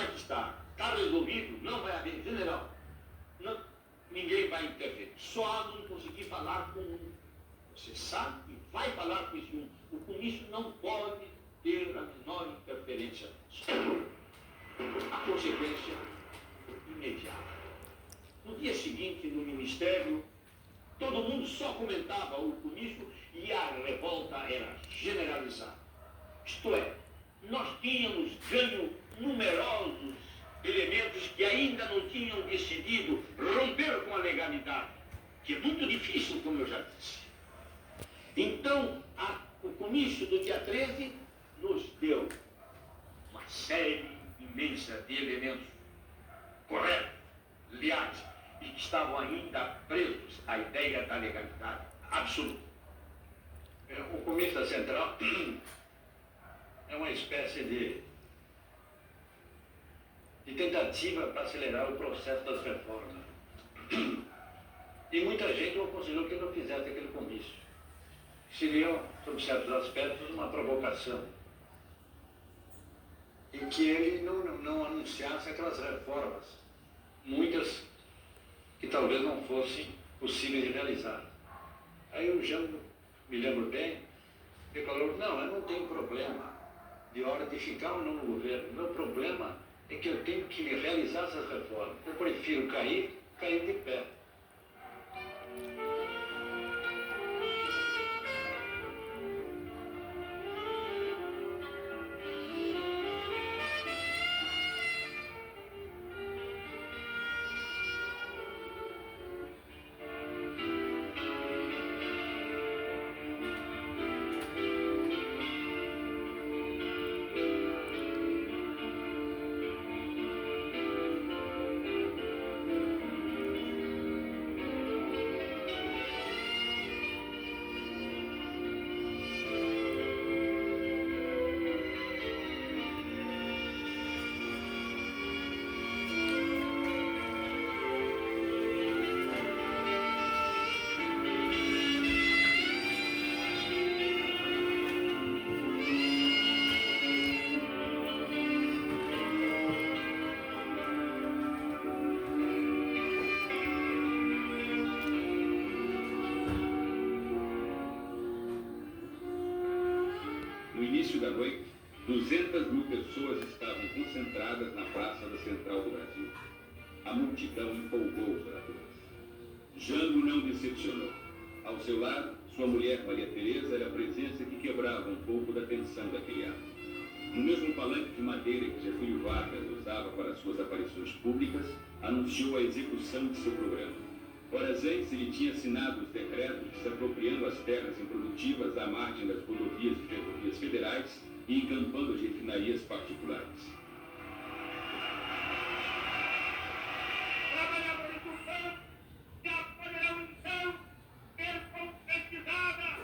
que está resolvido, não vai haver, general, não, ninguém vai intervir. Só não conseguir falar com um. Você sabe que vai falar com esse um. O comício não pode ter a menor interferência. A consequência imediata. No dia seguinte, no Ministério, todo mundo só comentava o comício e a revolta era generalizada. Isto é, nós tínhamos ganho numerosos elementos que ainda não tinham decidido romper com a legalidade, que é muito difícil, como eu já disse. Então, o comício do dia 13 nos deu uma série imensa de elementos corretos, leais, e que estavam ainda presos à ideia da legalidade absoluta. O comício da Central é uma espécie de tentativa para acelerar o processo das reformas. E muita gente não considerou que ele não fizesse aquele comício. Seria, sob certos aspectos, uma provocação. E que ele não anunciasse aquelas reformas, muitas que talvez não fossem possíveis de realizar. Aí o Jango, me lembro bem, declarou: não, eu não tenho problema de hora de ficar ou não no governo. O meu problema é que eu tenho que realizar essas reformas. Eu prefiro cair de pé. No início da noite, 200.000 pessoas estavam concentradas na Praça da Central do Brasil. A multidão empolgou os oradores. Jango não decepcionou. Ao seu lado, sua mulher Maria Teresa era a presença que quebrava um pouco da tensão daquele ato. No mesmo palanque de madeira que Getúlio Vargas usava para suas aparições públicas, anunciou a execução de seu programa. Horas antes, ele tinha assinado os decretos se apropriando as terras improdutivas à margem das rodovias e ferrovias federais e encampando as refinarias particulares. Trabalhadores do campo já poderão então ser concretizada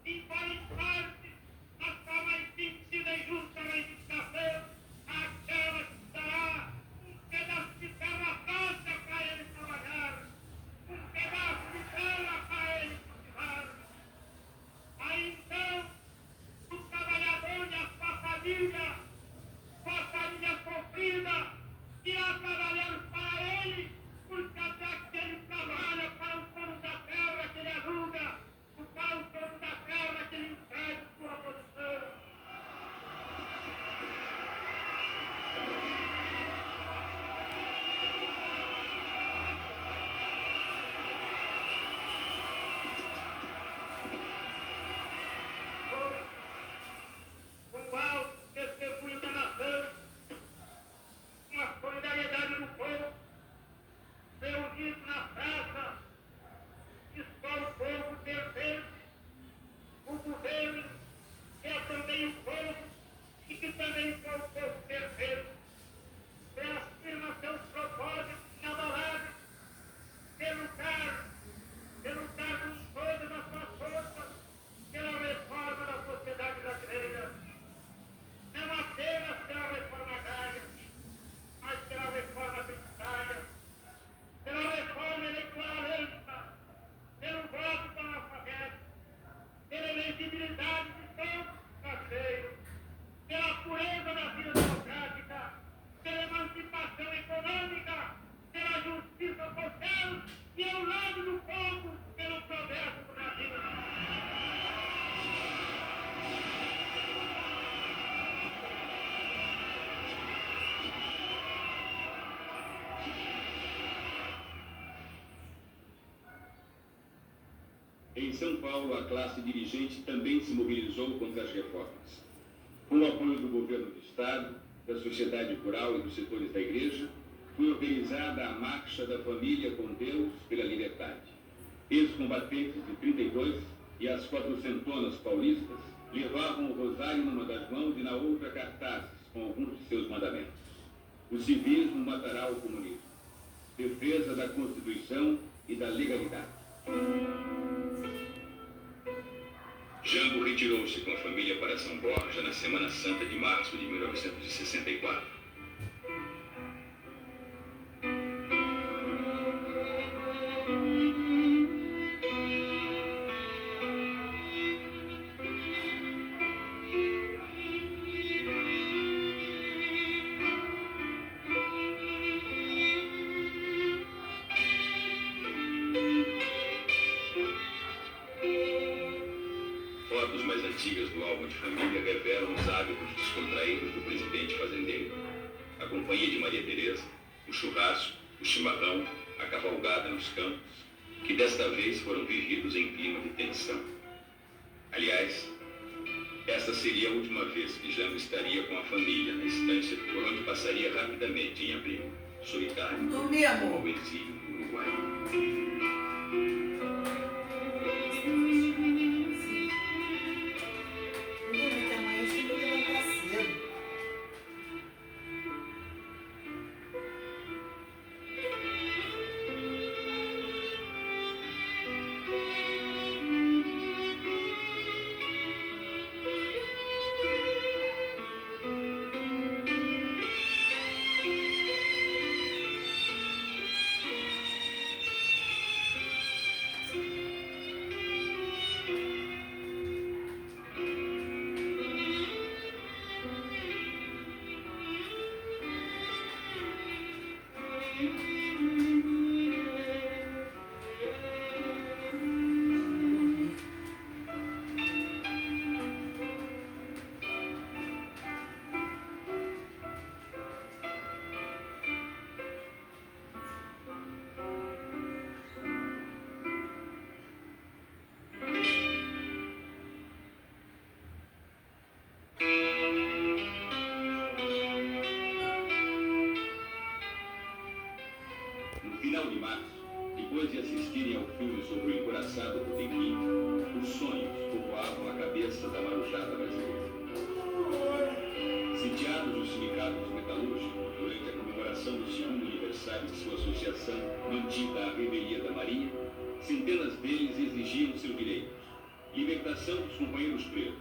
em várias partes a sua mais sentida e justa reivindicação, aquela que dará um pedaço de terra fácil para ele trabalhar, um pedaço de terra para ele cultivar. Aí então, o trabalhador e a sua família sofrida, irá trabalhar para ele, porque até que ele trabalha para o dono da terra que ele aluga, para o dono da terra que ele entrega sua produção. Com alto Em São Paulo, a classe dirigente também se mobilizou contra as reformas. Com o apoio do governo do Estado, da sociedade rural e dos setores da igreja, foi organizada a Marcha da Família com Deus pela Liberdade. Ex-combatentes de 32 e as quatrocentonas paulistas levavam o rosário numa das mãos e na outra cartazes com alguns de seus mandamentos. O civismo matará o comunismo. Defesa da Constituição e da legalidade. Jango retirou-se com a família para São Borja na Semana Santa de março de 1964. Fotos mais antigas do álbum de família revelam os hábitos descontraídos do presidente fazendeiro. A companhia de Maria Tereza, o churrasco, o chimarrão, a cavalgada nos campos, que desta vez foram vividos em clima de tensão. Aliás, esta seria a última vez que Jango estaria com a família na estância por onde passaria rapidamente em abril, solitário, como o exílio no Uruguai. No final de março, depois de assistirem ao filme sobre o encoraçado Botequim, os sonhos povoavam a cabeça da marujada brasileira. Sitiados os sindicatos metalúrgicos durante a comemoração do segundo aniversário de sua associação, mantida a Revelia da Marinha, centenas deles exigiam seus direitos: libertação dos companheiros presos,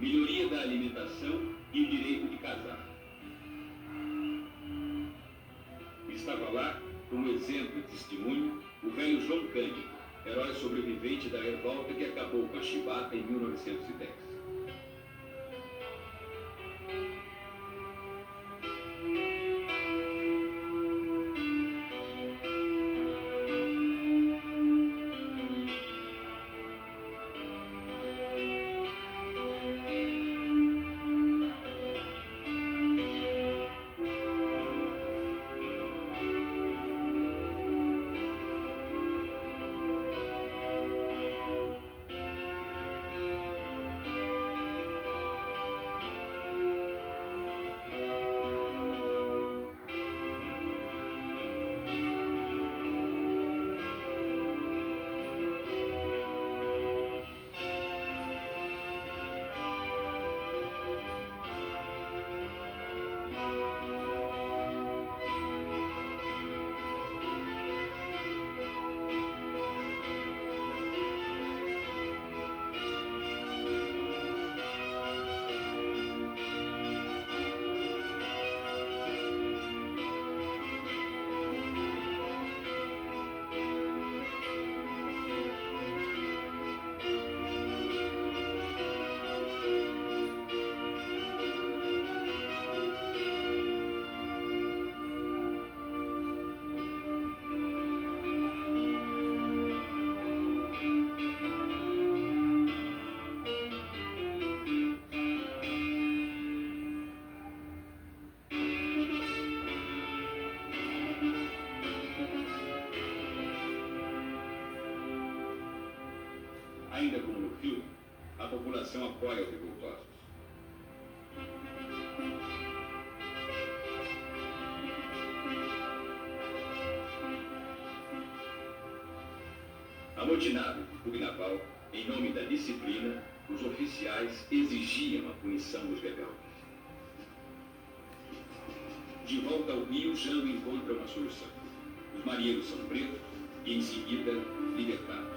melhoria da alimentação e o direito de casar. Estava lá, como exemplo e testemunho, o velho João Cândido, herói sobrevivente da revolta que acabou com a chibata em 1910. apoia os revoltosos. Amotinados do clube naval, em nome da disciplina, os oficiais exigiam a punição dos rebeldes. De volta ao Rio, Jango encontra uma solução. Os marinheiros são presos e, em seguida, libertados.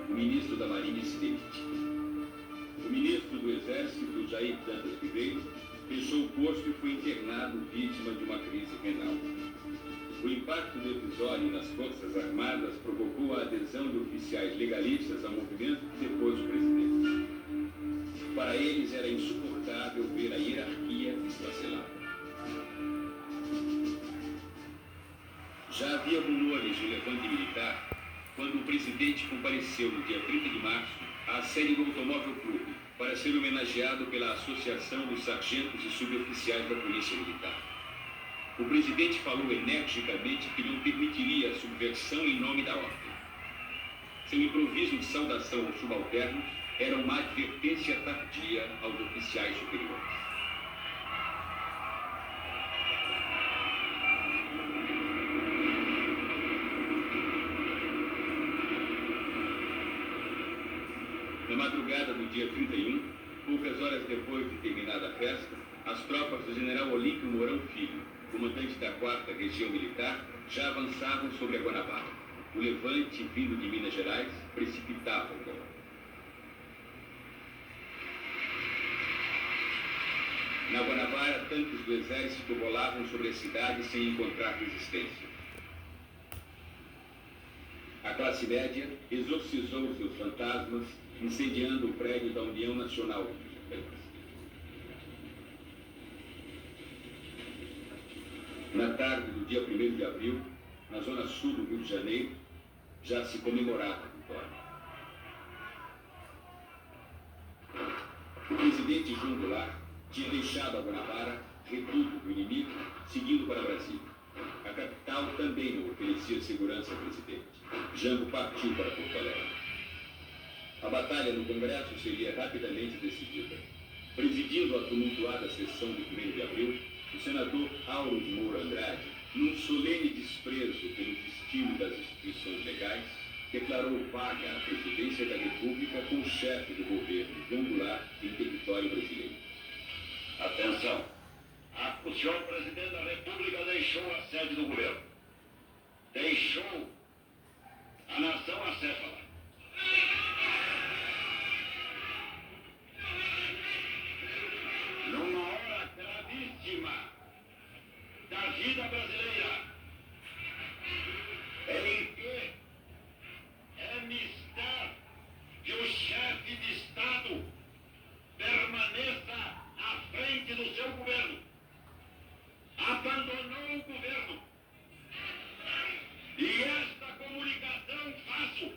O ministro da Marinha se demite. O ministro do Exército, Jair Dantas Ribeiro, deixou o posto e foi internado vítima de uma crise renal. O impacto do episódio nas Forças Armadas provocou a adesão de oficiais legalistas ao movimento que depôs o presidente. Para eles era insuportável ver a hierarquia esfacelada. Já havia rumores de levante militar quando o presidente compareceu no dia 30 de março à sede do Automóvel Clube para ser homenageado pela Associação dos Sargentos e Suboficiais da Polícia Militar. O presidente falou energicamente que não permitiria a subversão em nome da ordem. Seu improviso de saudação aos subalternos era uma advertência tardia aos oficiais superiores. Na madrugada do dia 31, poucas horas depois de terminada a festa, as tropas do general Olímpio Mourão Filho, comandante da 4ª Região Militar, já avançavam sobre a Guanabara. O levante, vindo de Minas Gerais, precipitava o golpe. Na Guanabara, tanques do exército rolavam sobre a cidade sem encontrar resistência. A classe média exorcizou seus fantasmas, incendiando o prédio da União Nacional dos Estudantes. Na tarde do dia 1º de abril, na zona sul do Rio de Janeiro, já se comemorava a vitória. O presidente João Goulart tinha deixado a Guanabara, reduto do inimigo, seguindo para Brasília. A capital também não oferecia segurança ao presidente. Jango partiu para Porto Alegre. A batalha no Congresso seria rapidamente decidida. Presidindo a tumultuada sessão de 1º de abril, o senador Auro de Moura Andrade, num solene desprezo pelo destino das instituições legais, declarou vaga a presidência da República com o chefe do governo, João Goulart, em território brasileiro. Atenção! O senhor presidente da República deixou a sede do governo. Deixou a nação acéfala. Numa hora gravíssima da vida brasileira, em que é mister que o chefe de Estado permaneça à frente do seu governo. Abandonou o governo. E esta comunicação faço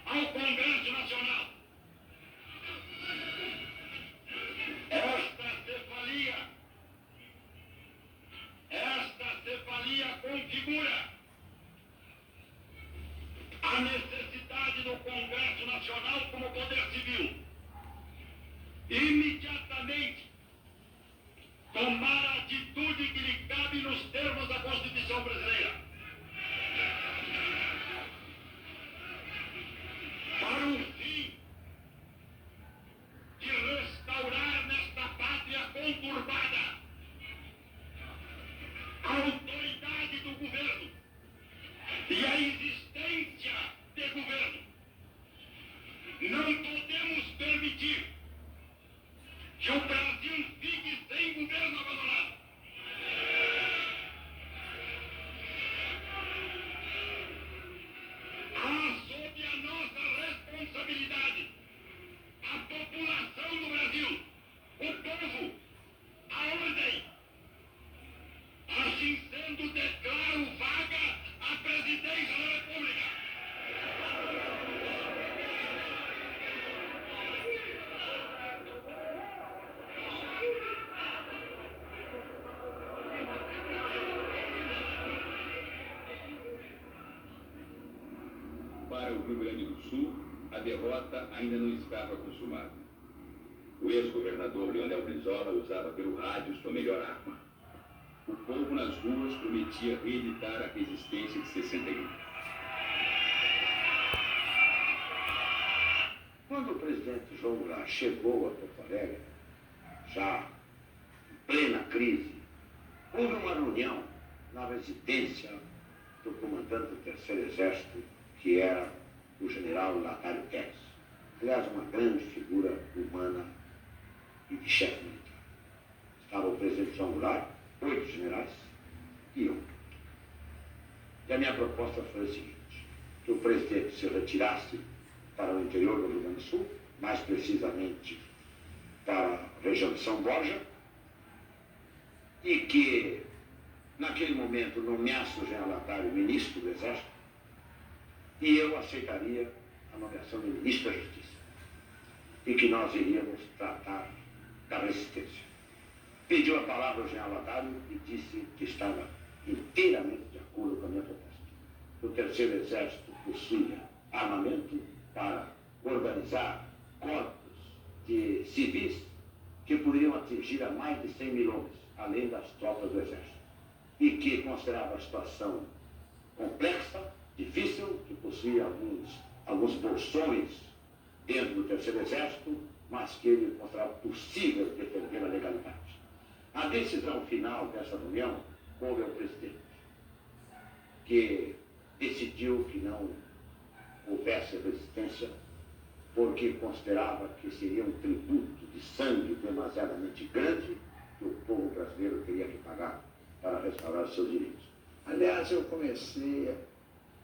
ao Congresso Nacional. Esta cefalia configura a necessidade do Congresso Nacional como poder civil imediatamente tomar a atitude que lhe cabe nos termos da Constituição brasileira para o fim de restaurar nesta pátria conturbada a autoridade do governo e a existência de governo. Não podemos permitir que o Brasil Grande do Sul, a derrota ainda não estava consumada. O ex-governador Leonel Brizola usava pelo rádio sua melhor arma. O povo nas ruas prometia reeditar a resistência de 61. Quando o presidente João Goulart chegou a Porto Alegre, já em plena crise, houve uma reunião na residência do comandante do Terceiro Exército, que era o general Latário Pérez. Aliás, uma grande figura humana e de chefe militar. Estava o presidente João Goulart, 8 generais e eu. E a minha proposta foi a seguinte: que o presidente se retirasse para o interior do Rio Grande do Sul, mais precisamente para a região de São Borja, e que, naquele momento, nomeasse o general Latário ministro do Exército, e eu aceitaria a nomeação de ministro da Justiça, e que nós iríamos tratar da resistência. Pediu a palavra ao general Latário e disse que estava inteiramente de acordo com a minha proposta. O Terceiro Exército possuía armamento para organizar corpos de civis que poderiam atingir a mais de 100 mil homens, além das tropas do Exército, e que considerava a situação complexa, difícil, que possuía alguns bolsões dentro do Terceiro Exército, mas que ele considerava possível defender a legalidade. A decisão final dessa reunião coube ao presidente, que decidiu que não houvesse resistência, porque considerava que seria um tributo de sangue demasiadamente grande que o povo brasileiro teria que pagar para restaurar seus direitos. Aliás, eu comecei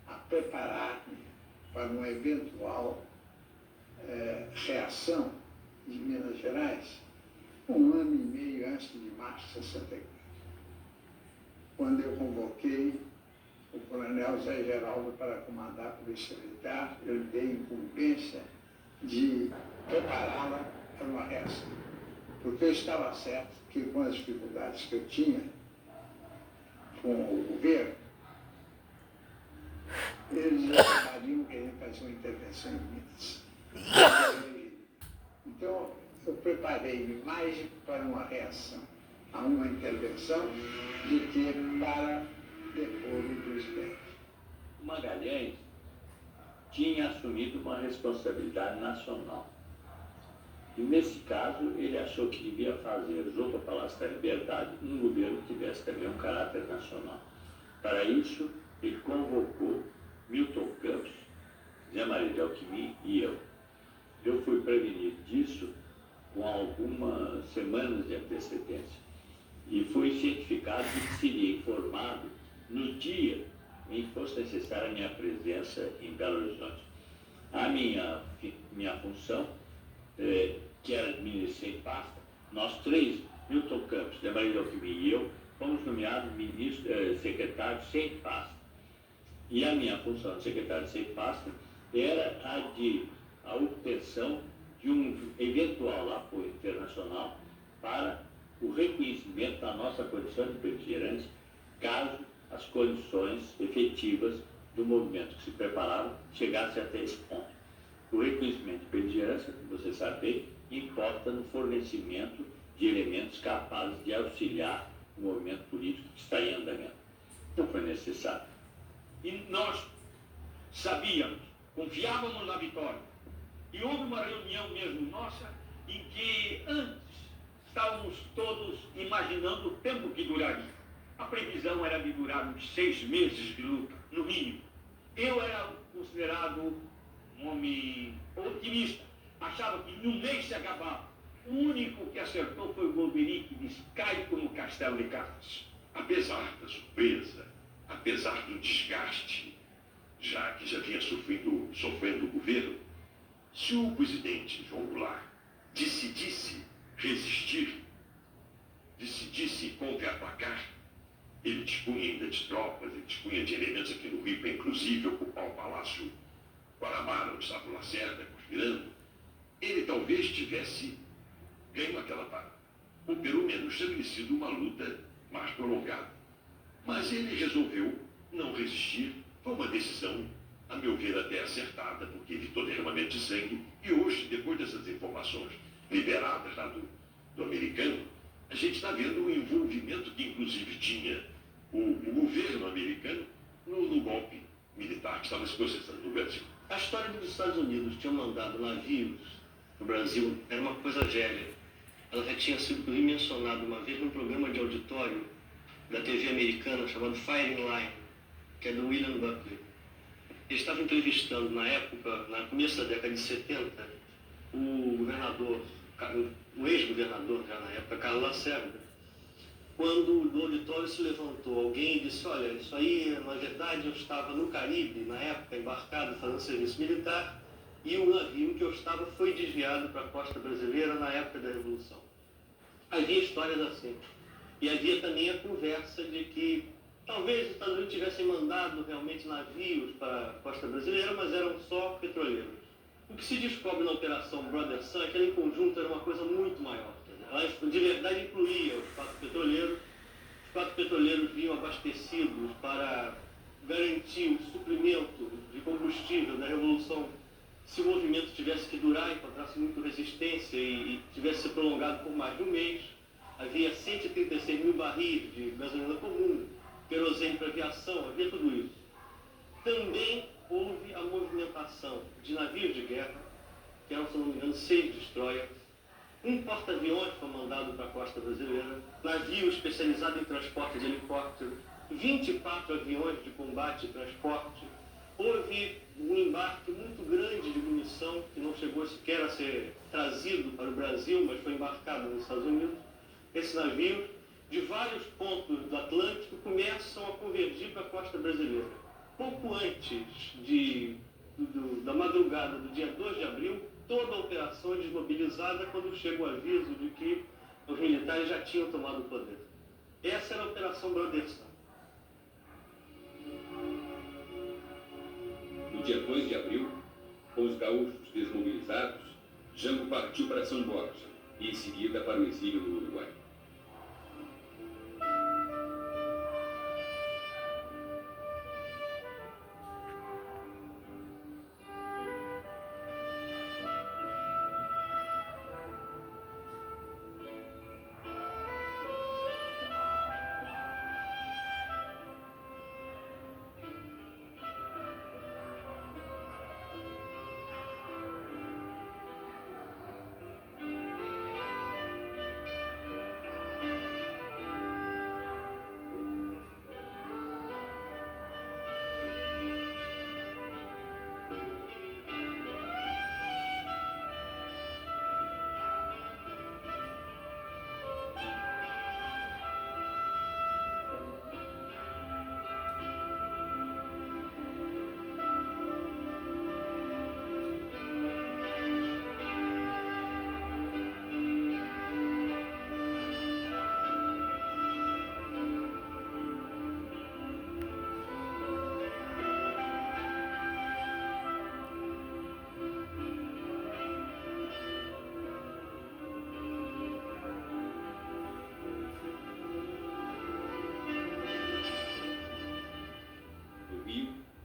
a preparar-me para uma eventual reação de Minas Gerais 1 ano e meio antes de março de 64, quando eu convoquei o coronel Zé Geraldo para comandar a Polícia Militar. Eu lhe dei incumbência de prepará-la para uma reação, porque eu estava certo que, com as dificuldades que eu tinha com o governo, eles estariam querendo fazer uma intervenção em Minas. Então, eu preparei-me mais para uma reação a uma intervenção do que para depor o presidente. Magalhães tinha assumido uma responsabilidade nacional. E, nesse caso, ele achou que devia fazer, junto ao Palácio da Liberdade, um governo que tivesse também um caráter nacional. Para isso, ele convocou Milton Campos, Zé Maria de Alckmin e eu. Eu fui prevenido disso com algumas semanas de antecedência. E fui cientificado de que seria informado no dia em que fosse necessária a minha presença em Belo Horizonte. A minha função, que era administrar em pasta, nós três, Milton Campos, Zé Maria de Alckmin e eu, fomos nomeados secretários sem pasta. E a minha função de secretário sem pasta era a obtenção de um eventual apoio internacional para o reconhecimento da nossa condição de beligerante, caso as condições efetivas do movimento que se preparava chegassem até esse ponto. O reconhecimento de beligerância, como você sabe bem, importa no fornecimento de elementos capazes de auxiliar o movimento político que está em andamento. Então foi necessário. E nós sabíamos, confiávamos na vitória. E houve uma reunião mesmo nossa em que antes estávamos todos imaginando o tempo que duraria. A previsão era de durar uns 6 meses de luta, no mínimo. Eu era considerado um homem otimista. Achava que num mês se acabava. O único que acertou foi o Golbery, que disse: cai como castelo de cartas. Apesar da surpresa, apesar do desgaste, já que já vinha sofrendo o governo, se o presidente João Goulart decidisse resistir, decidisse contra-atacar, ele dispunha ainda de tropas, ele dispunha de elementos aqui no Rio, para inclusive ocupar o Palácio Guanabara, onde estava o Lacerda conspirando, ele talvez tivesse ganho aquela batalha, ou pelo menos estabelecido uma luta mais prolongada. Mas ele resolveu não resistir. Foi uma decisão a meu ver até acertada, porque evitou derramamento de sangue. E hoje, depois dessas informações liberadas lá do americano, a gente está vendo o envolvimento que inclusive tinha o governo americano no golpe militar que estava se processando no Brasil. A história dos Estados Unidos tinham mandado navios no Brasil era uma coisa velha. Ela já tinha sido mencionada uma vez num programa de auditório da TV americana chamado Firing Line, que é do William Buckley. Ele estava entrevistando na época, no começo da década de 70, o governador, o ex-governador já na época, Carlos Lacerda. Quando do auditório se levantou alguém e disse: olha, isso aí, na verdade, eu estava no Caribe, na época, embarcado, fazendo serviço militar, e o navio que eu estava foi desviado para a costa brasileira na época da Revolução. Havia histórias assim. E havia também a conversa de que talvez os Estados Unidos tivessem mandado realmente navios para a costa brasileira, mas eram só petroleiros. O que se descobre na Operação Brother Sun é que ela em conjunto era uma coisa muito maior. Ela de verdade incluía os 4 petroleiros. Os 4 petroleiros vinham abastecidos para garantir o suprimento de combustível da Revolução. Se o movimento tivesse que durar, encontrasse muito resistência e tivesse se prolongado por mais de um mês, havia 136 mil barris de gasolina comum, querosene para aviação, havia tudo isso. Também houve a movimentação de navios de guerra, que eram, se não me engano, 6 destroyers, um porta-aviões foi mandado para a costa brasileira, navio especializado em transporte de helicóptero, 24 aviões de combate e transporte. Houve um embarque muito grande de munição, que não chegou sequer a ser trazido para o Brasil, mas foi embarcado nos Estados Unidos. Esses navios, de vários pontos do Atlântico, começam a convergir para a costa brasileira. Pouco antes da madrugada do dia 2 de abril, toda a operação é desmobilizada quando chega o aviso de que os militares já tinham tomado o poder. Essa era a Operação Brother Sun. No dia 2 de abril, com os gaúchos desmobilizados, Jango partiu para São Borja e em seguida para o exílio no Uruguai.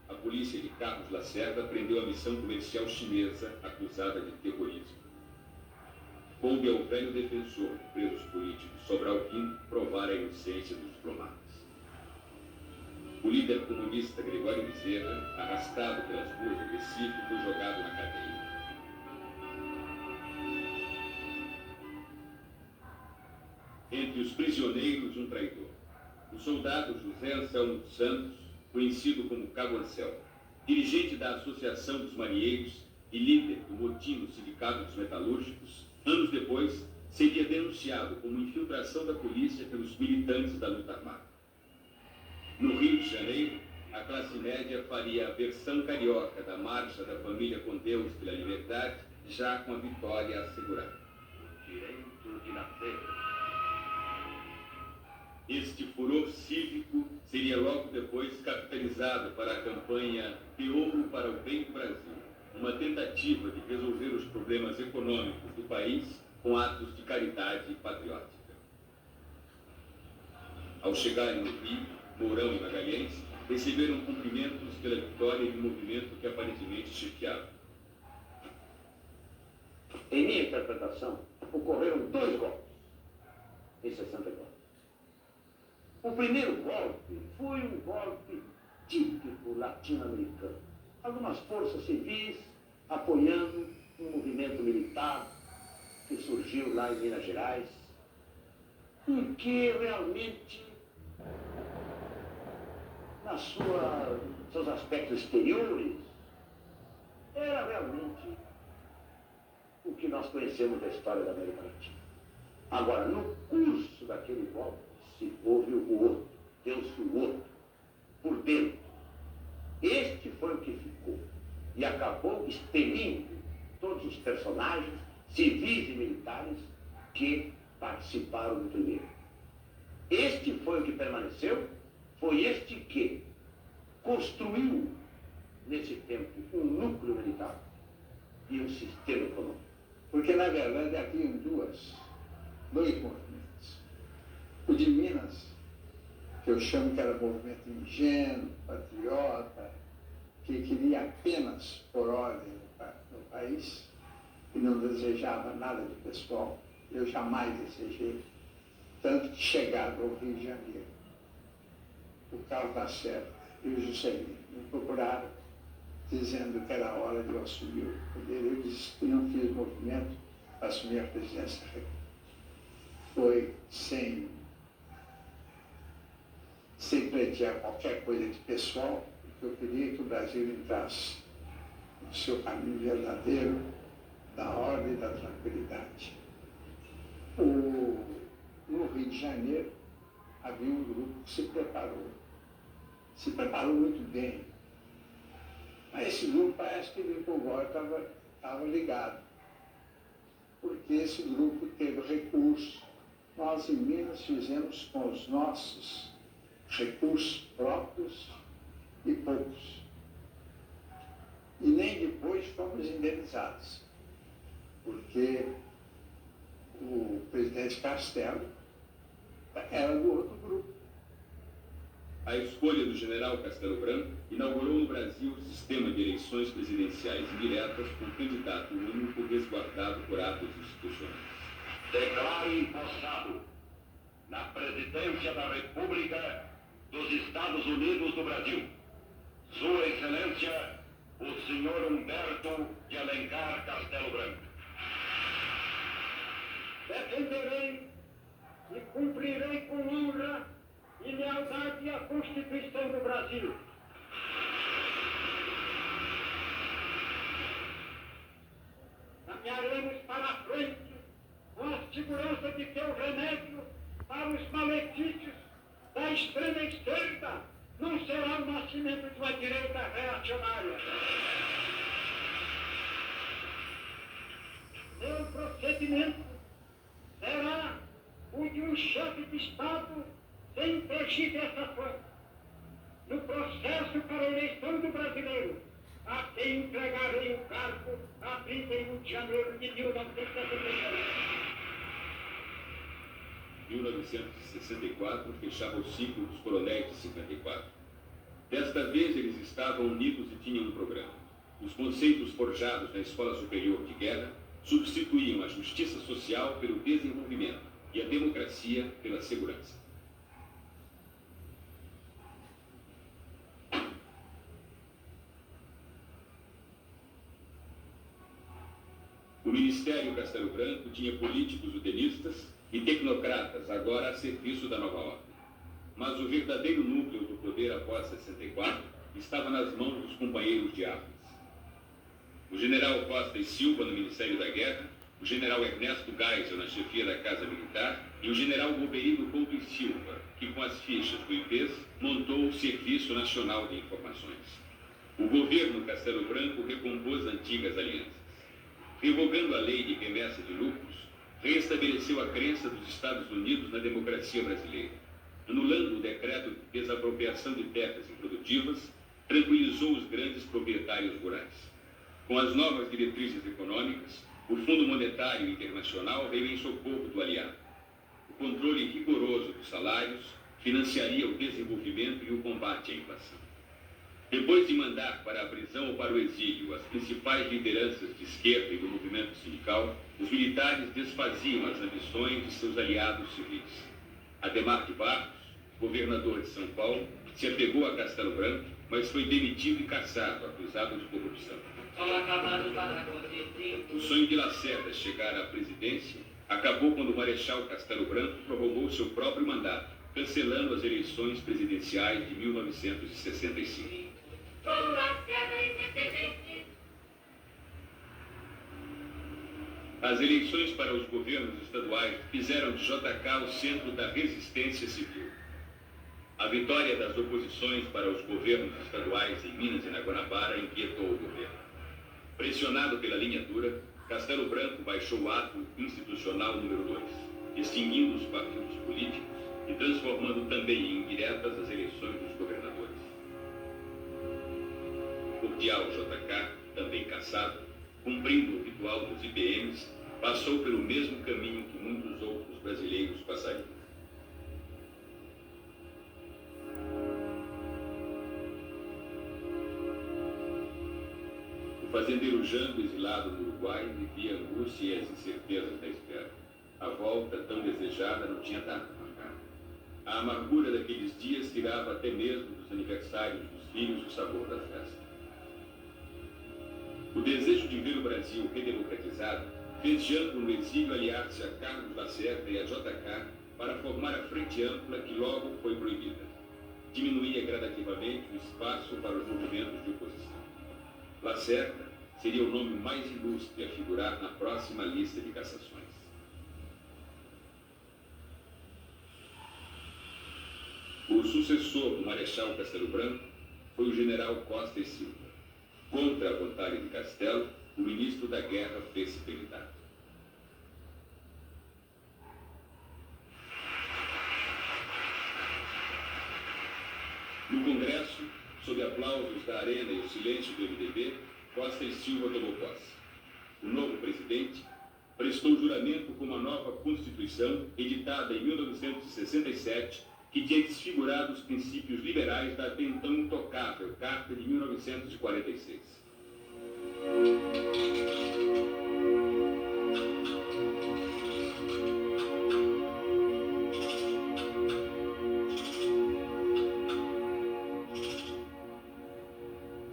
A polícia de Carlos Lacerda prendeu a missão comercial chinesa acusada de terrorismo. Coube ao velho defensor de presos políticos Sobral Quim provar a inocência dos diplomatas. O líder comunista Gregório Bezerra, arrastado pelas ruas do Recife, foi jogado na cadeia. Entre os prisioneiros, um traidor. O soldado José Anselmo dos Santos, conhecido como Cabo Ancel, dirigente da Associação dos Marinheiros e líder do motim do Sindicato dos Metalúrgicos, anos depois, seria denunciado como infiltração da polícia pelos militantes da luta armada. No Rio de Janeiro, a classe média faria a versão carioca da Marcha da Família com Deus pela Liberdade, já com a vitória assegurada. Direito de nascer. Este furor cívico seria logo depois capitalizado para a campanha De Ouro para o Bem do Brasil, uma tentativa de resolver os problemas econômicos do país com atos de caridade patriótica. Ao chegarem no Rio, Mourão e Magalhães receberam cumprimentos pela vitória de um movimento que aparentemente chefiava. Em minha interpretação, ocorreram 2 golpes em 64. O primeiro golpe foi um golpe típico latino-americano. Algumas forças civis apoiando um movimento militar que surgiu lá em Minas Gerais e que realmente, seus aspectos exteriores, era realmente o que nós conhecemos da história da América Latina. Agora, no curso daquele golpe, houve o outro, deu-se o outro, por dentro. Este foi o que ficou e acabou expelindo todos os personagens, civis e militares, que participaram do primeiro. Este foi o que permaneceu, foi este que construiu, nesse tempo, um núcleo militar e um sistema econômico. Porque, na verdade, haviam dois movimentos. O de Minas, que eu chamo que era movimento ingênuo, patriota, que queria apenas por ordem no país e não desejava nada de pessoal. Eu jamais desejei. Tanto que chegado ao Rio de Janeiro, o Carlos Lacerda e o Juscelino me procuraram, dizendo que era hora de eu assumir o poder. Eu disse que não fiz movimento para assumir a presidência da República. Foi sem pleitear qualquer coisa de pessoal, porque eu queria que o Brasil entrasse no seu caminho verdadeiro, da ordem e da tranquilidade. No Rio de Janeiro, havia um grupo que se preparou muito bem. Mas esse grupo parece que o Gregório estava ligado, porque esse grupo teve recursos. Nós, em Minas, fizemos com os nossos recursos próprios e poucos. E nem depois fomos indenizados, porque o presidente Castelo era do outro grupo. A escolha do general Castelo Branco inaugurou no Brasil o sistema de eleições presidenciais indiretas com candidato único resguardado por atos institucionais. Declaro empossado na presidência da República dos Estados Unidos do Brasil, Sua Excelência, o senhor Humberto de Alencar Castelo Branco. Defenderei e cumprirei com honra e lealdade à Constituição do Brasil. Caminharemos para a frente com a segurança de que o remédio para os malefícios da extrema esquerda não será o nascimento de uma direita reacionária. Meu procedimento será o de um chefe de Estado sem tergiversação. No processo para a eleição do brasileiro, a quem entregarei o cargo a 31 de janeiro de 1963. 1964 fechava o ciclo dos coronéis de 54. Desta vez eles estavam unidos e tinham um programa. Os conceitos forjados na Escola Superior de Guerra substituíam a justiça social pelo desenvolvimento e a democracia pela segurança. O Ministério Castelo Branco tinha políticos utenistas e tecnocratas agora a serviço da nova ordem. Mas o verdadeiro núcleo do poder após 64 estava nas mãos dos companheiros de armas. O general Costa e Silva no Ministério da Guerra, o general Ernesto Geisel na chefia da Casa Militar e o general Goverino Couto e Silva, que com as fichas do IPES montou o Serviço Nacional de Informações. O governo Castelo Branco recompôs antigas alianças. Revogando a lei de remessa de lucros, reestabeleceu a crença dos Estados Unidos na democracia brasileira. Anulando o decreto de desapropriação de terras improdutivas, tranquilizou os grandes proprietários rurais. Com as novas diretrizes econômicas, o Fundo Monetário Internacional veio em socorro do aliado. O controle rigoroso dos salários financiaria o desenvolvimento e o combate à inflação. Depois de mandar para a prisão ou para o exílio as principais lideranças de esquerda e do movimento sindical, os militares desfaziam as ambições de seus aliados civis. Ademar de Barros, governador de São Paulo, se apegou a Castelo Branco, mas foi demitido e cassado, acusado de corrupção. O sonho de Lacerda chegar à presidência acabou quando o Marechal Castelo Branco prorrogou seu próprio mandato, cancelando as eleições presidenciais de 1965. As eleições para os governos estaduais fizeram de JK o centro da resistência civil. A vitória das oposições para os governos estaduais em Minas e na Guanabara inquietou o governo. Pressionado pela linha dura, Castelo Branco baixou o ato institucional número 2, extinguindo os partidos políticos e transformando também em indiretas as eleições dos governadores. Cordial JK, também cassado, cumprindo o ritual dos IBMs, passou pelo mesmo caminho que muitos outros brasileiros passariam. O fazendeiro Jango, exilado no Uruguai, vivia a angústia e as incertezas da espera. A volta, tão desejada, não tinha data marcada. A amargura daqueles dias tirava até mesmo dos aniversários dos filhos o sabor da festa. O desejo de ver o Brasil redemocratizado fez Jango no exílio aliar-se a Carlos Lacerda e a JK para formar a frente ampla que logo foi proibida. Diminuía gradativamente o espaço para os movimentos de oposição. Lacerda seria o nome mais ilustre a figurar na próxima lista de cassações. O sucessor do Marechal Castelo Branco foi o general Costa e Silva. Contra a vontade de Castelo, o ministro da Guerra fez-se candidato. No Congresso, sob aplausos da Arena e o silêncio do MDB, Costa e Silva tomou posse. O novo presidente prestou juramento com uma nova Constituição, editada em 1967, que tinha desfigurado os princípios liberais da até então intocável Carta de 1946.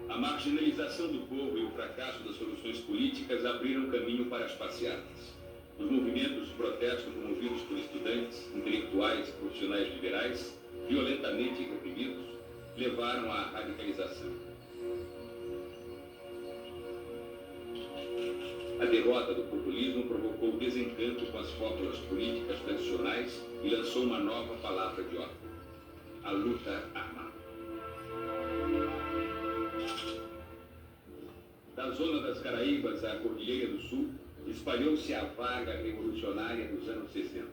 A marginalização do povo e o fracasso das soluções políticas abriram caminho para as passeatas. Os movimentos de protesto promovidos por estudantes, intelectuais e profissionais liberais, violentamente reprimidos, levaram à radicalização. A derrota do populismo provocou desencanto com as fórmulas políticas tradicionais e lançou uma nova palavra de ordem: a luta armada. Da zona das Caraíbas à Cordilheira do Sul, espalhou-se a vaga revolucionária dos anos 60.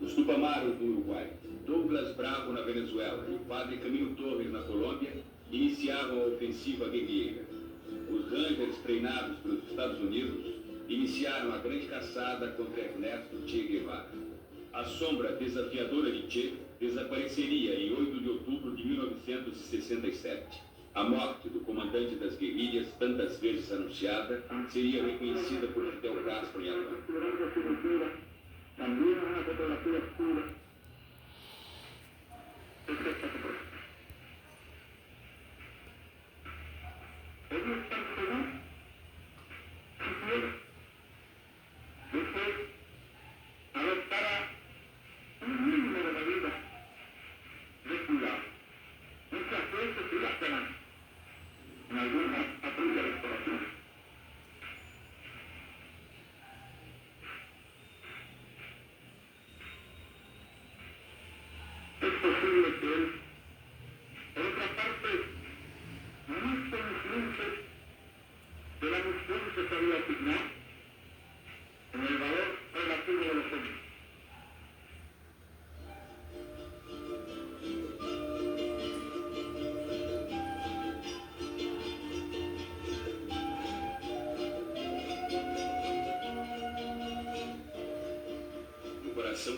Os Tupamaros do Uruguai, Douglas Bravo na Venezuela e o padre Camilo Torres na Colômbia iniciavam a ofensiva guerrilheira. Os Rangers, treinados pelos Estados Unidos, iniciaram a grande caçada contra Ernesto Che Guevara. A sombra desafiadora de Che desapareceria em 8 de outubro de 1967. A morte do comandante das guerrilhas, tantas vezes anunciada, seria reconhecida por Fidel Castro em Havana.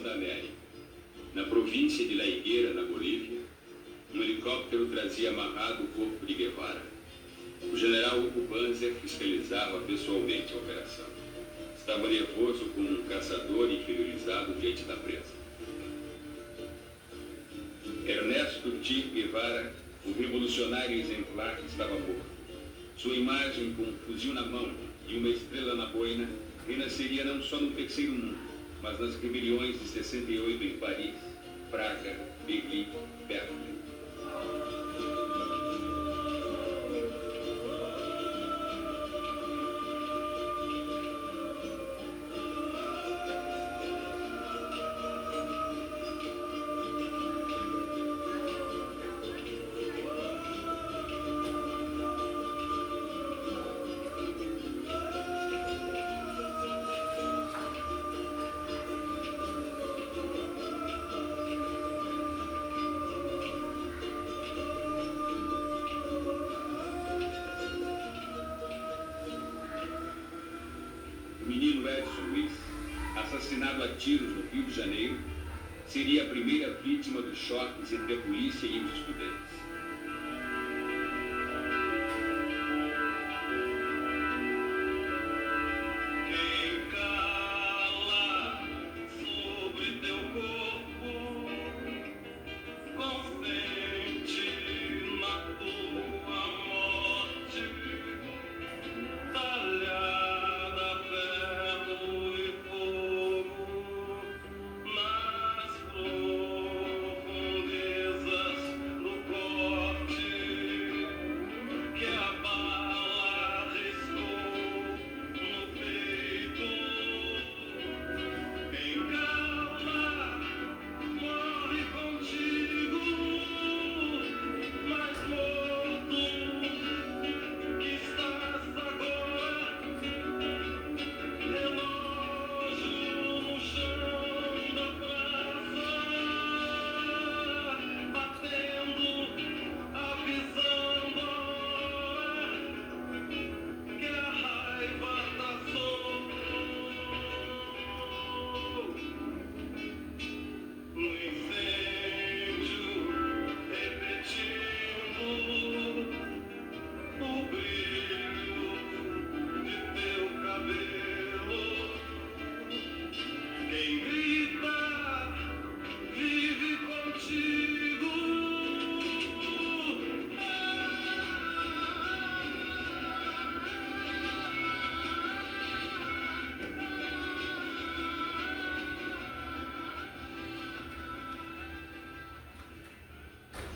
Da América. Na província de La Higuera, na Bolívia, um helicóptero trazia amarrado o corpo de Guevara. O general Hugo Banzer fiscalizava pessoalmente a operação. Estava nervoso como um caçador inferiorizado diante da presa. Ernesto Che Guevara, o revolucionário exemplar, estava morto. Sua imagem, com um fuzil na mão e uma estrela na boina, renasceria não só no terceiro mundo, mas nas rebeliões de 68 em Paris, Praga, Berlim, Berlim. Assassinado a tiros no Rio de Janeiro, seria a primeira vítima dos choques entre a polícia e os estudantes.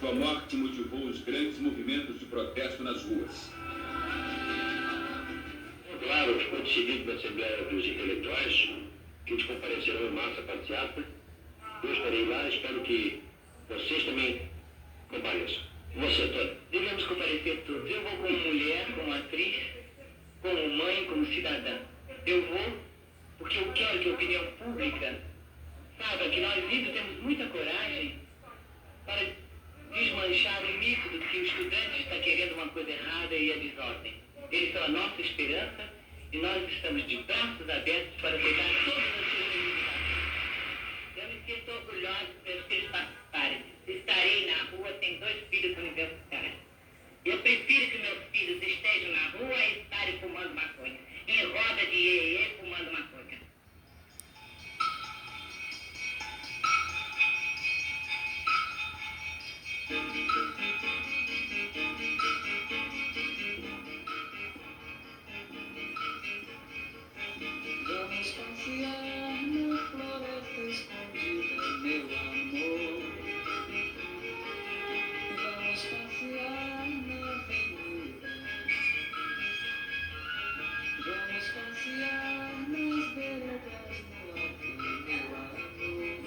Sua morte motivou os grandes movimentos de protesto nas ruas. Claro, ficou decidido na Assembleia dos Intelectuais que eles comparecerão em massa passeata. Eu estarei lá, espero que vocês também compareçam. Você, Tony? Devemos comparecer todos. Eu vou como mulher, como atriz, como mãe, como cidadã. Eu vou porque eu quero que a opinião pública saiba que nós ainda temos muita coragem para desmanchar o mito de que o estudante está querendo uma coisa errada e a desordem. Eles são a nossa esperança e nós estamos de braços abertos para aceitar todas as suas reivindicações. Eu me sinto orgulhosa pelos que eles participarem. Estarei na rua, tenho 2 filhos universitários. Eu prefiro que meus filhos estejam na rua e estarem fumando maconha. Em roda de iê fumando maconha. Vamos passear na floresta escondida, meu amor. Vamos passear na avenida. Vamos passear nas veredas no alto, meu amor.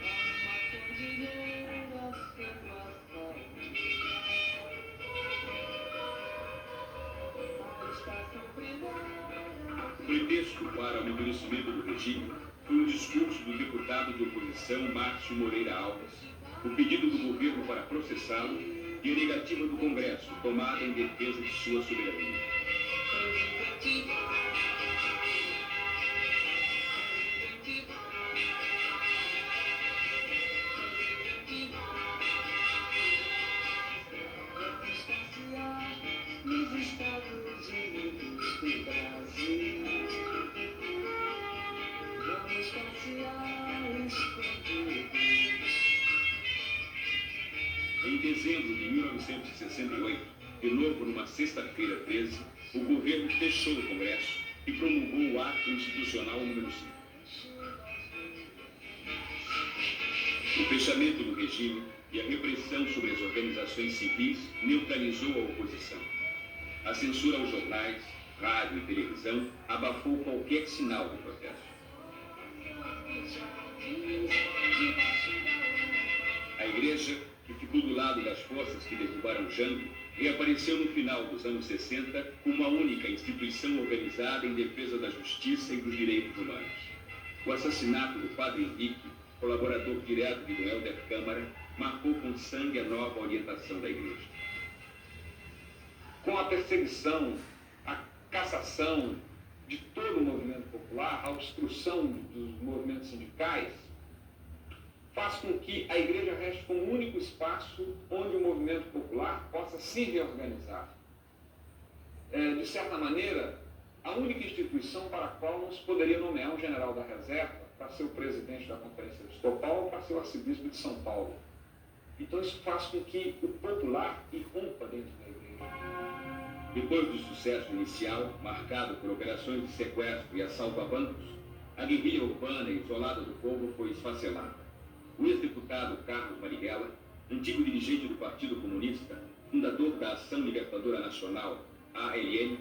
Há uma cordilheira sob o asfalto. A estação primeira. O pretexto para o endurecimento do regime foi um discurso do deputado de oposição Márcio Moreira Alves, o pedido do governo para processá-lo e a negativa do Congresso, tomada em defesa de sua soberania. nosso Brasil. Vamos passear escondidos. Em dezembro de 1968, de novo numa sexta-feira 13, o governo fechou o Congresso e promulgou o Ato Institucional número 5. O fechamento do regime e a repressão sobre as organizações civis neutralizou a oposição. A censura aos jornais, rádio e televisão abafou qualquer sinal de protesto. A igreja, que ficou do lado das forças que derrubaram Jango, reapareceu no final dos anos 60 como a única instituição organizada em defesa da justiça e dos direitos humanos. O assassinato do padre Henrique, colaborador direto de Dom Helder Câmara, marcou com sangue a nova orientação da igreja. Com a perseguição, a cassação de todo o movimento popular, a obstrução dos movimentos sindicais, faz com que a igreja reste como o único espaço onde o movimento popular possa se reorganizar. De certa maneira, a única instituição para a qual não se poderia nomear um general da reserva para ser o presidente da Conferência Episcopal ou para ser o arcebispo de São Paulo. Então isso faz com que o popular irrompa dentro da igreja. Depois do sucesso inicial, marcado por operações de sequestro e assalto a bancos, a guerrilha urbana e isolada do povo foi esfacelada. O ex-deputado Carlos Marighella, antigo dirigente do Partido Comunista, fundador da Ação Libertadora Nacional, ALN,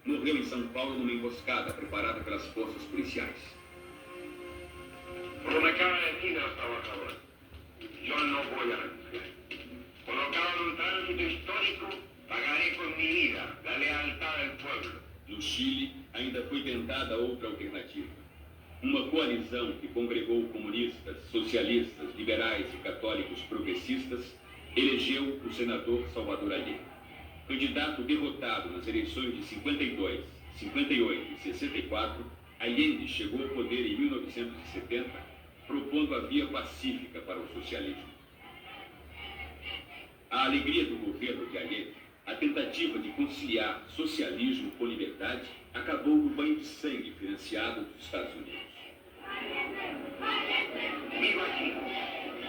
morreu em São Paulo numa emboscada preparada pelas forças policiais. Prometió decir a los trabajadores, yo no voy a renunciar. Colocado en un tránsito histórico, pagaré con mi vida la lealtad del pueblo. No Chile, ainda foi tentada outra alternativa. Uma coalizão que congregou comunistas, socialistas, liberais e católicos progressistas elegeu o senador Salvador Allende. Candidato derrotado nas eleições de 52, 58 e 64, Allende chegou ao poder em 1970, propondo a via pacífica para o socialismo. A alegria do governo de Allende, a tentativa de conciliar socialismo com liberdade, acabou no banho de sangue financiado dos Estados Unidos. Viva Chile,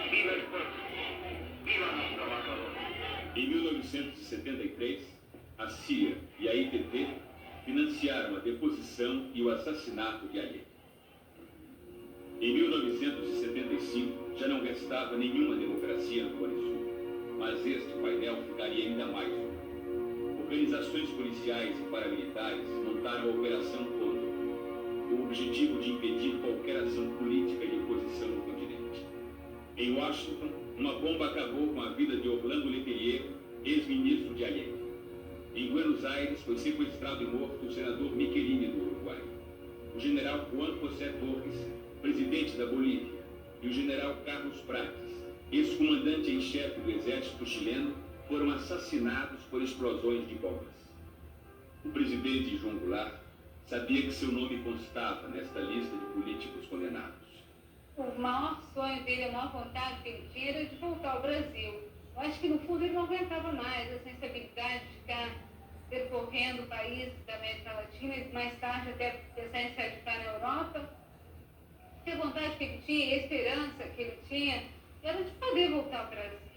viva el pueblo, viva los trabajadores. Em 1973, a CIA e a ITT financiaram a deposição e o assassinato de Allende. Em 1975, já não restava nenhuma democracia no Cone Sul, mas este painel ficaria ainda mais duro. Organizações policiais e paramilitares montaram a Operação Condor, com o objetivo de impedir qualquer ação política de oposição no continente. Em Washington, uma bomba acabou com a vida de Orlando Letelier, ex-ministro de Allende. Em Buenos Aires, foi sequestrado e morto o senador Michelini do Uruguai. O general Juan José Torres, presidente da Bolívia, e o general Carlos Prates, ex-comandante em chefe do exército chileno, foram assassinados por explosões de bombas. O presidente João Goulart sabia que seu nome constava nesta lista de políticos condenados. O maior sonho dele, a maior vontade que ele tinha era de voltar ao Brasil. Eu acho que no fundo ele não aguentava mais essa instabilidade de ficar percorrendo países da América Latina e mais tarde até pensar em se radicar na Europa. A vontade que ele tinha, a esperança que ele tinha, era de poder voltar ao Brasil.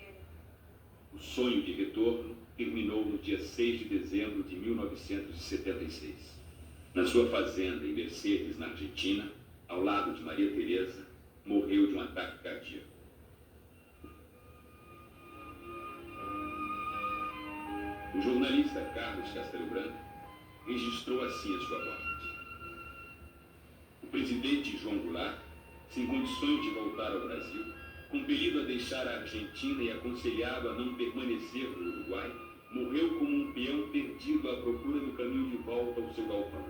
O sonho de retorno terminou no dia 6 de dezembro de 1976. Na sua fazenda em Mercedes, na Argentina, ao lado de Maria Teresa, morreu de um ataque cardíaco. O jornalista Carlos Castelo Branco registrou assim a sua morte. O presidente João Goulart, sem condições de voltar ao Brasil, compelido a deixar a Argentina e aconselhado a não permanecer no Uruguai, morreu como um peão perdido à procura do caminho de volta ao seu galpão.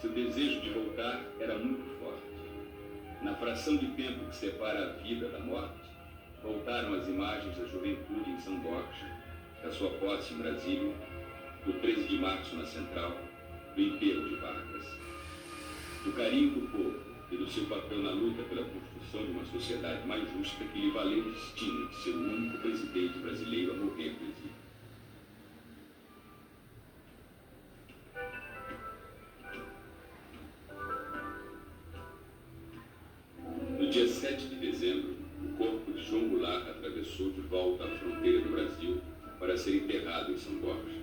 Seu desejo de voltar era muito forte. Na fração de tempo que separa a vida da morte, voltaram as imagens da juventude em São Borja, da sua posse em Brasília, do 13 de março na Central, do enterro de Vargas. Do carinho do povo e do seu papel na luta pela construção de uma sociedade mais justa que lhe valeu o destino de ser o único presidente brasileiro a morrer no exílio. No dia 7 de dezembro, o corpo de João Goulart atravessou de volta a fronteira do Brasil para ser enterrado em São Borja.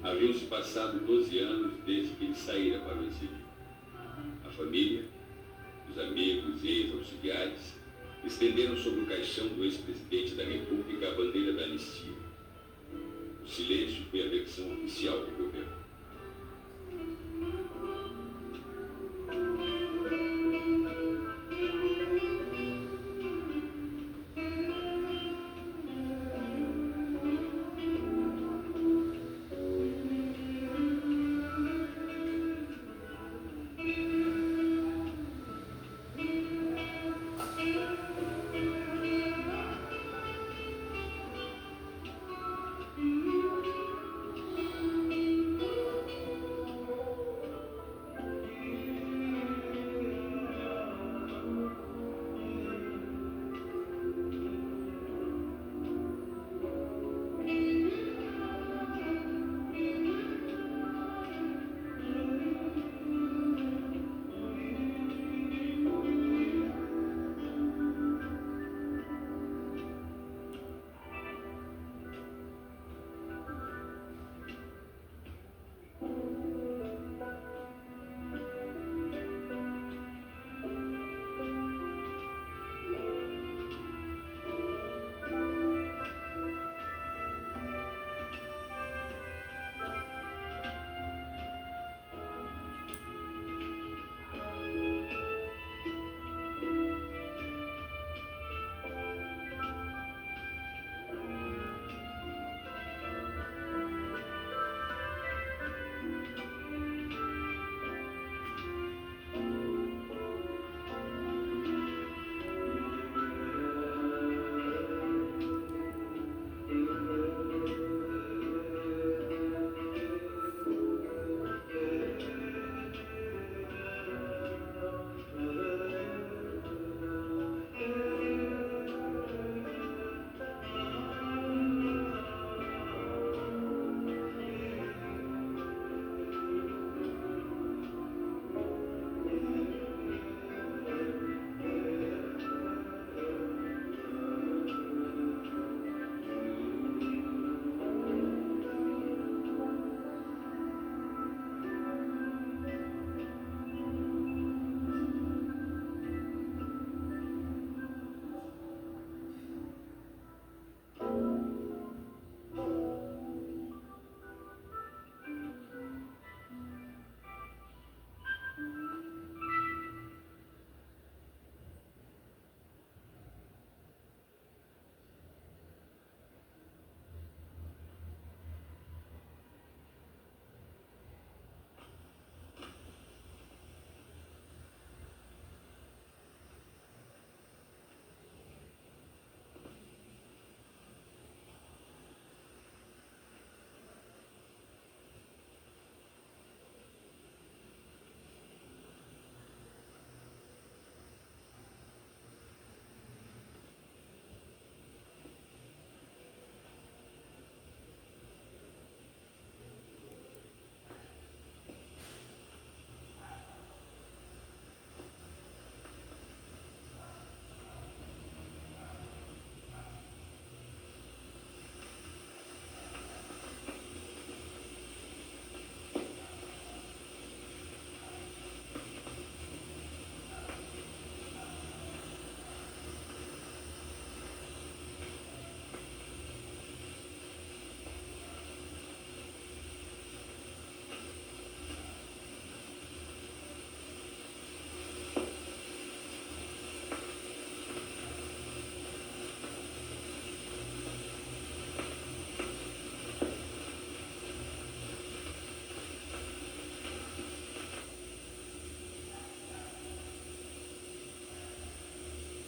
Haviam-se passado 12 anos desde que ele saíra para o exílio. A família, os amigos e ex-auxiliares estenderam sobre o caixão do ex-presidente da República a bandeira da anistia. O silêncio foi a versão oficial do governo.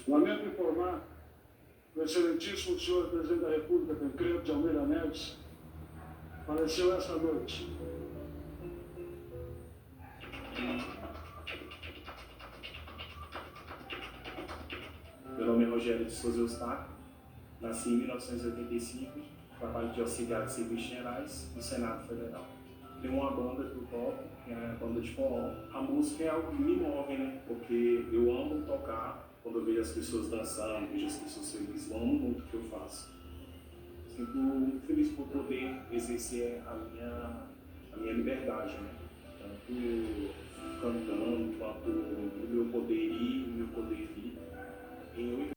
Lamento informar que o excelentíssimo senhor presidente da República, Tancredo de Almeida Neves, faleceu esta noite. Rogério de Souza Eustáquio, nasci em 1985, trabalho de auxiliar de serviços gerais no Senado Federal. Tenho uma banda que eu toco, que é a banda de forró. A música é algo que me move, né? Porque eu amo tocar, quando eu vejo as pessoas dançando, vejo as pessoas felizes, eu amo muito o que eu faço. Sinto muito feliz por poder exercer a minha liberdade, né? Tanto cantando, quanto o meu poder ir, o meu poder vir.